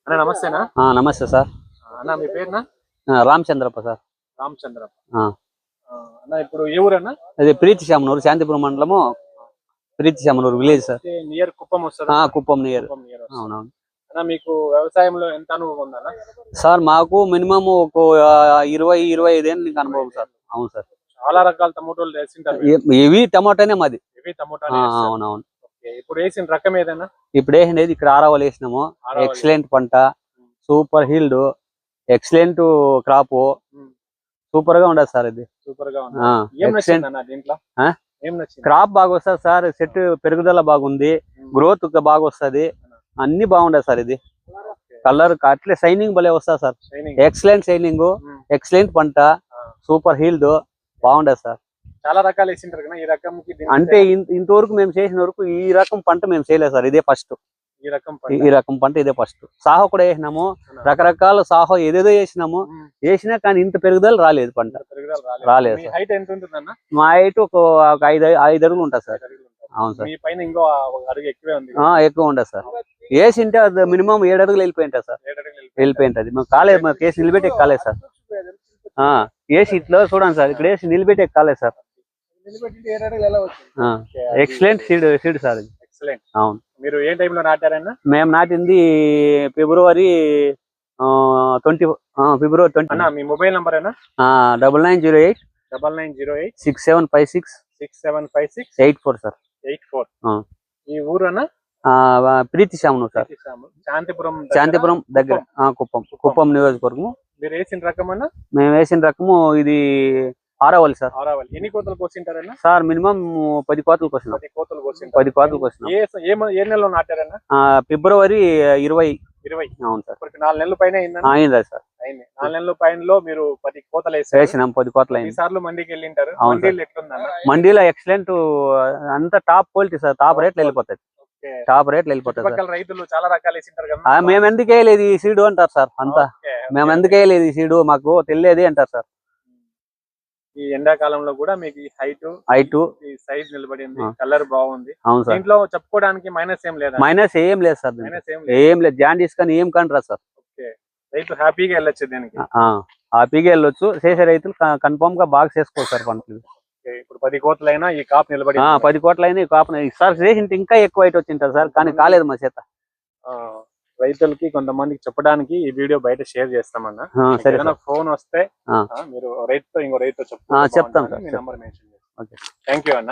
అన్న నమస్తేనా? నమస్తే సార్. అన్న మీ పేరునా? రామచంద్రప్ప సార్. రామచంద్రప్ప. అన్న ఇప్పుడు ఏ ఊరన్నా? అది ప్రీతి శామనూరు, శాంతిపురం మండలము, ప్రీతి శామనూరు విలేజ్ సార్. నియర్ కుప్పం వస్తుంది. కుప్పం నియర్. అవునవును. అన్న మీకు వ్యవసాయంలో ఎంత అనుభవం ఉందన్న? సార్ మాకు మినిమం ఒక 20-25 ఏళ్ళు నీకు అనుభవం సార్. అవును సార్. చాలా రకాల టమోటాలు వేసింటారు. ఇవి టమాటానే మాది. ఇవి టమోటా. అవునవును. ఇప్పుడు వేసిన రకం ఏదైనా? ఇప్పుడు వేసినది ఇక్కడ ఆరావళి వేసినాము. ఎక్సలెంట్ పంట, super healed, excellent crop, super గా ఉండదు సార్. ఇది సూపర్ గా ఉంది. క్రాప్ బాగా వస్తుంది సార్. చెట్టు పెరుగుదల బాగుంది, గ్రోత్ బాగా వస్తుంది, అన్ని బాగుండదు సార్. ఇది కలర్ అట్లే షైనింగ్ భలే వస్తుంది సార్. ఎక్సలెంట్ షైనింగ్, ఎక్సలెంట్ పంట, సూపర్ హీల్డ్ బాగుండదు సార్. చాలా రకాలు వేసింటారు కదా, ఈ రకం అంటే ఇంతవరకు మేము చేసిన వరకు ఈ రకం పంట మేము చేయలేదు సార్. ఇదే ఫస్ట్. ఈ రకం పంట ఇదే ఫస్ట్. సాహో కూడా వేసినాము, రకరకాల సాహో ఏదేదో వేసినా కానీ ఇంత పెరుగుదల రాలేదు, పంట రాలేదు. మా హైట్ ఒక 5 అడుగులు ఉంటుంది సార్. అవును సార్. ఎక్కువ ఉండదు సార్. వేసింటే అది మినిమం 7 అడుగులు వెళ్ళిపోయింటా సార్. వెళ్ళిపోయింటది. మేము కాలేదు, మా కేసు నిలబెట్టి కాలేదు సార్. వేసి ఇట్లా చూడండి సార్, ఇక్కడ వేసి నిలబెట్టి కాలేదు సార్. ఎక్సలెంట్ సీడ్ సార్ ఇది. అవును. మీరు ఏ టైంలో నాటారన్నా? మేము నాటింది ఫిబ్రవరి 20. అన్న మీ మొబైల్ నంబర్ అయినా? 9908 6756 84 సార్. 84. ఈ ఊరు అన్న? ప్రీతి శామనూరు సార్. శాంతిపురం దగ్గర, కుప్పం నియోజకవర్గము. మీరు వేసిన రకం అన్న? మేము వేసిన రకము ఇది ఆరావళి సార్. ఆరావళి. ఎన్ని కోతలు కోసింటారన్నా? సార్ మినిమం 10 కోతలు కోసినాం. 10 కోతలు కోసినాం. ఏ నెలలో నాటారన్నా? ఫిబ్రవరి 20. అవును సార్. 4 నెలల పైన అయిందా సార్? 4 నెలల పైనలో మీరు 10 కోతలు వేసినాం. 10 కోతలు అయింది. సార్లు మండీకి వెళ్ళింటారు. మండీలో ఎక్సలెంట్, అంత టాప్ క్వాలిటీ సార్. టాప్ రేట్లు వెళ్ళిపోతాయి. టాప్ రేట్లు వెళ్ళిపోతాయి. రైతులు చాలా రకాలు వేసింటారు కదా, మేము ఎందుకు వేయలేదు ఈ సీడు అంటారు సార్. అంతా మేము ఎందుకు వేయలేదు ఈ సీడు, మాకు తెలియదు అంటారు సార్. ఈ ఎండాకాలంలో కూడా మీకు హైట్ ఈ సైజ్ నిలబడింది, కలర్ బాగుంది. అవును సార్. దీంట్లో చెప్పుకోవడానికి మైనస్ ఏం లేదు? మైనస్ ఏం లేదు సార్. ఏం లేదు. జాండీస్ కానీ ఏం కంటారా సార్. రైతు హ్యాపీగా వెళ్ళొచ్చు దీనికి. హ్యాపీగా వెళ్ళొచ్చు. చేసే రైతులు కన్ఫర్మ్ గా బాగా చేసుకోవచ్చు సార్ పంటలు. ఇప్పుడు 10 కోట్లైనా ఈ కాప్ నిలబడి 10 కోట్లైనా ఈ కాప్ సార్ చేసింటే ఇంకా ఎక్కువ హైట్ వచ్చింటారు సార్, కానీ కాలేదు మా చేత. రైతులకి కొంతమందికి చెప్పడానికి ఈ వీడియో బయట షేర్ చేస్తామన్నా. ఏదైనా ఫోన్ వస్తే మీరు రైతుతో ఇంకో రైతు చెప్తాం సార్. నంబర్ మెన్షన్ చేస్తాం. థ్యాంక్ యూ అన్న.